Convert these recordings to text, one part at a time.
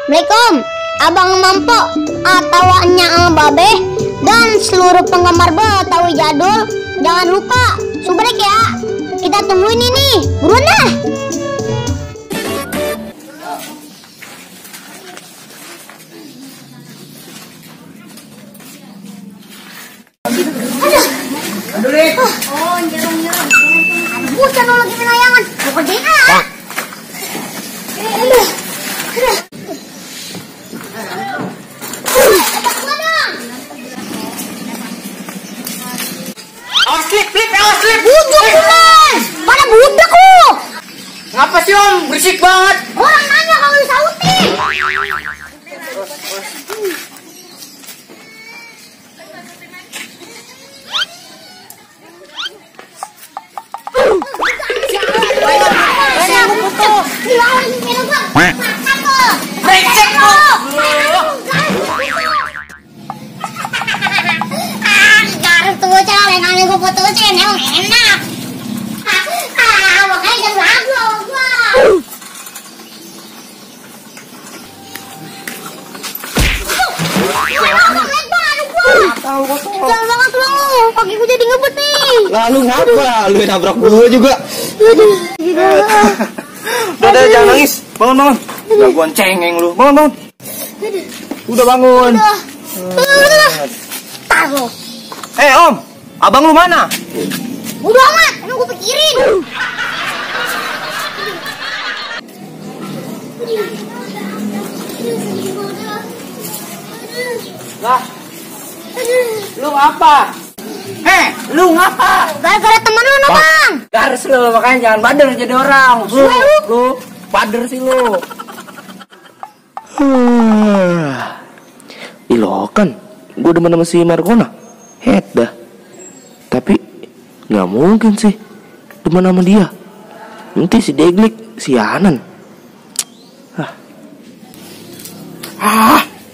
Assalamualaikum, Abang Mampo atau Nya Babe dan seluruh penggemar Betawi jadul. Jangan lupa subrek ya. Kita tungguin ini, buruan dah. Aduh, Rik. Oh, nyerang. Bukan lo lagi menayangan. Bukan dia. Awas slip. Bujuk Mas. Mana budak lu? Ngapa sih Om? Berisik banget. Orang nanya kalau disautin. Brengsek lu. Garut tuh bocah, lain-lain gue putusin, emang enak. Makanya jangan lagu gua. Tahu kok. Jangan banget lu, kaki gue jadi ngebut nih. Lalu ngapa? Lu nabrak gua juga. Udah, jangan nangis. Bangun. Udah gua cengeng lu. Bangun. Udah bangun. Tar lu. Om, abang lu mana? Udah amat, emang gue pikirin. Lah, lu ngapa? Lu ngapa? Gara-gara temen lu no bang. Garis lu, makanya jangan bader jadi orang. Lu bader sih lu. Ilokan, gue demen sama si Markona. Head dah. Tapi nggak mungkin sih demen sama dia. Nanti si Deglik, si Anan.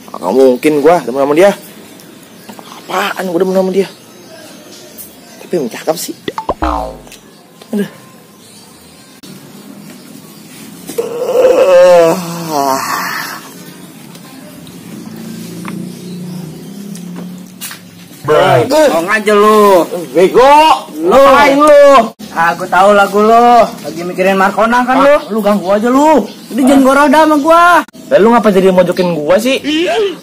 Nggak mungkin gua demen sama dia. Apaan gua demen sama dia? Tapi emang cakep sih. Aduh. Ngomong aja lu. Bego. Ngapain lu? Gue tahu lagu lu. Lagi mikirin Markona kan lu. Lu ganggu aja lu. Udah jangan goroda sama gua. Lu ngapa jadi mojokin gua sih?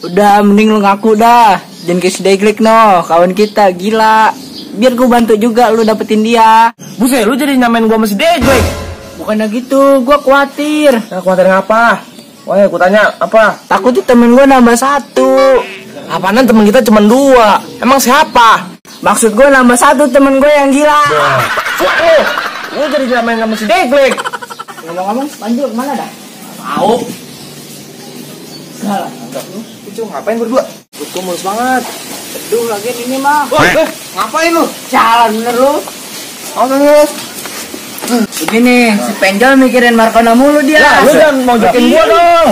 Udah mending lu ngaku dah. Jangan kayak si Deglik no, kawan kita gila. Biar gua bantu juga lu dapetin dia. Buset, lu jadi nyamain gua sama si Deglik. Bukannya gitu, gua khawatir. Nah, khawatir ngapa? Wah, aku tanya apa? Takutnya temen gua nambah satu. Apaanan temen kita cuma 2. Emang siapa? Maksud gua nambah satu temen gua yang gila. Lu jadi nyamain sama si Deglik. Ngomong-ngomong, Panjul kemana dah? Tahu. Salah. Itu ngapain berdua? Gua mulus banget. Aduh, lagian ini mah. Ngapain lu? Jalan bener lu. Begini, si Penjol mikirin Markona mulu dia. Ya, lu jangan mojokin gua dong.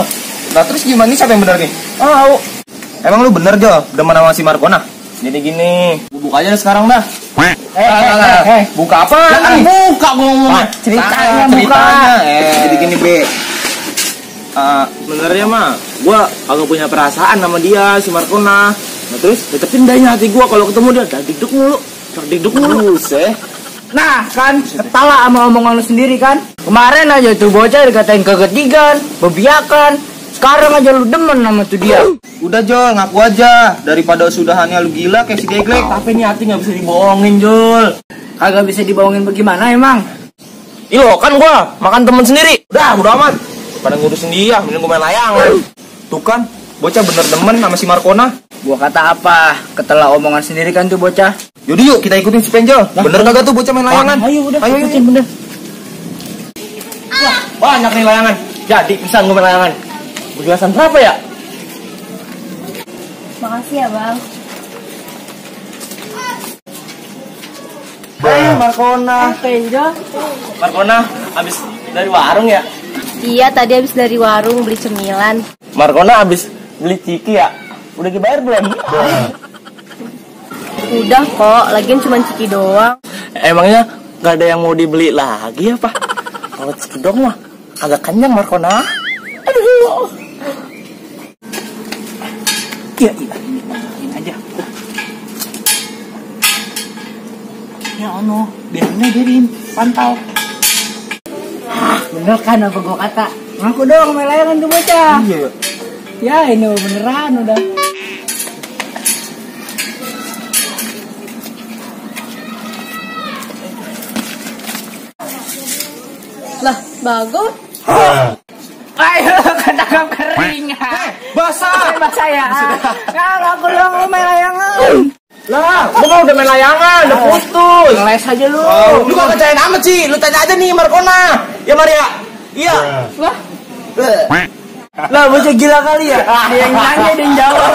Nah, terus gimana nih siapa yang bener nih? Oh, emang lu bener, Jo? Demen sama si Markona? Jadi gini, buka aja sekarang dah. Buka apa? Buka gua ngomongnya. Ceritanya. Jadi gini, Be. Sebenarnya mah gua agak punya perasaan sama dia, si Markona. Nah, terus deketin dahnya hati gua kalau ketemu dia, dikduk mulu. Terdikduk mulu, seh. Nah kan, ketawa sama omongan lu sendiri kan. Kemarin aja tuh bocah dikatain kegetigan, bebiakan. Sekarang aja lu demen sama tuh dia. Udah, Jol, ngaku aja. Daripada sudahannya lu gila kayak si Deglik. Tapi ini hati gak bisa dibohongin, Jol. Kagak bisa dibohongin bagaimana emang? Ilo, kan gua makan temen sendiri. Udah, udah amat. Pada ngurusin dia, mending gua main layangan. Tuh kan, bocah bener demen sama si Markona. Gua kata apa? Ketelah omongan sendiri kan tuh bocah. Yaudah yuk, kita ikutin si Penjol. Bener kagak tuh bocah main layangan? Ayo udah, ayo. ikutin bener. Wah, banyak nih layangan. Jadi, bisa gua main layangan. Berjelasan berapa ya? Makasih ya bang. Markona. Penjol. Markona, abis dari warung ya? Iya tadi habis dari warung beli cemilan. Markona abis beli ciki ya? Udah dibayar belum? Udah kok, lagian cuma ciki doang. Emangnya gak ada yang mau dibeli lagi apa? Kalau ciki doang mah agak kenyang Markona. Aduh. Iya, ini aja. Ya ono, biarinnya biarin, pantau. Bener kan apa gua kata? Ngaku dong main layangan tuh bocah. Iya. Ya ini beneran udah. Lah, bagus. Ayo ketangkap kering. Basah. Basah ya. Nah, ngaku dong lu main layangan. Lah, gua mau udah main layangan, udah putus. Ngeles aja lu. Lu gak percaya amat sih, lu tanya aja nih Markona. Ya Maria. Iya. Wah, Lah bocah gila kali ya. Dia yang nanya dia yang jawab.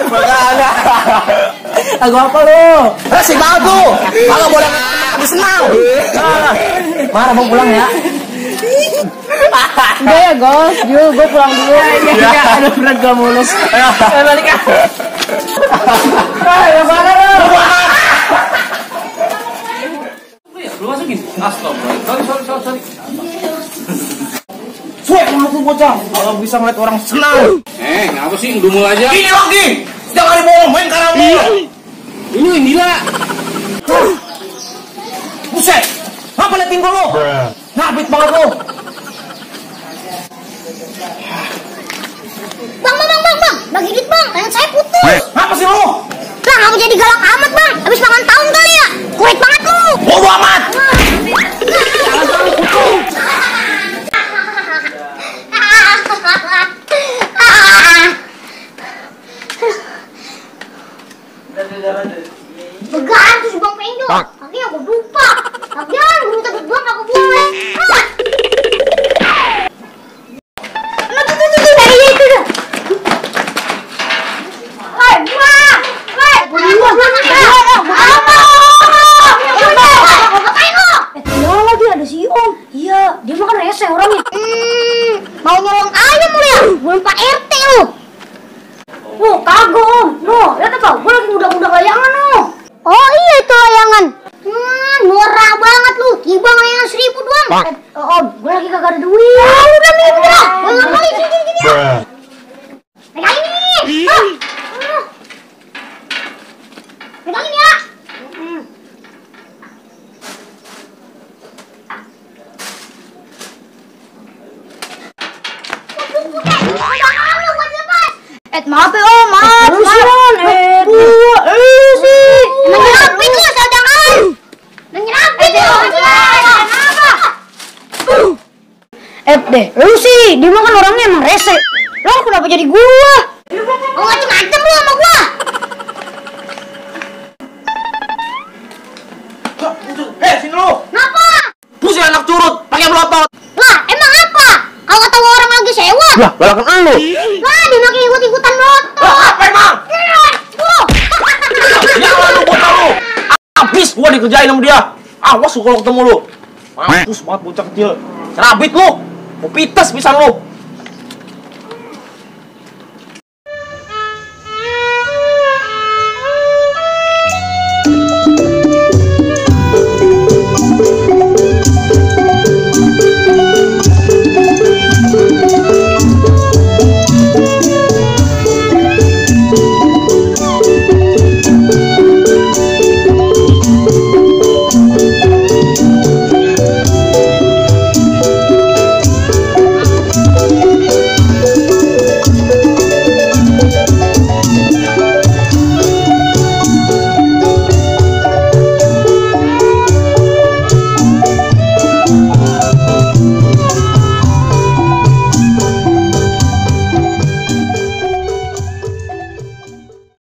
Lagu apa lu? Asik banget lu. Kalau boleh habis senang. Marah mau pulang ya. udah ya, Gos. Yuk, gue pulang dulu. Iya, aduh berat gua mulus. Ayo balik ah. Ayo mana lu? Lu masukin. Astagfirullah. Sorry. Suek banget lu bocah. Kalau bisa ngeliat orang senang. Ngapa sih ngedumul aja? Ini lagi. Setiap kali mau main karambol. Ini gila. Buset. Apa liatin gua lu? Ngabit banget lu. Bang, bagi duit bang, tangan saya putus. Apa sih lu? Bang, kamu jadi galak amat bang, habis makan tahun kali ya. Kuat banget lu. Bodo amat. Begaan tuh si Bang Penjo. Akhirnya aku lupa. Lagian gue minta duit bang, aku boleh. Dia makan rese orangnya. Mau nyolong ayam lu ya? Belum Pak RT lu. Oh, kagak om. No, lihat apa? Gue lagi udah layangan no. Oh iya itu layangan. Norak banget lu. Tiba layangan 1.000 doang. Om, gue lagi kagak ada duit. Udah nih, udah. Gue nggak mau sini ya. Pegangin ini. Pegangin ya. Maaf ya om, maaf. Lu sih, emang nyerapin lu, cadangan. Nyerapin lu, kenapa? Deh, lu sih, dia mah kan orangnya emang rese. Lo kenapa jadi gua? Oh, macem-macem lu sama gua. Sini lu. Kenapa? Pusing anak curut, pakai melotot. Lah, emang apa? Kalau kata orang lagi sewa. Lah, balakan lu. Lah, dia makin ikut-ikutan motor. Apa emang? Ya lu gua tahu. Habis gua dikerjain sama dia. Awas lu kalau ketemu lu. Mampus banget bocah kecil. Cerabit lu. Mau pites pisan lu.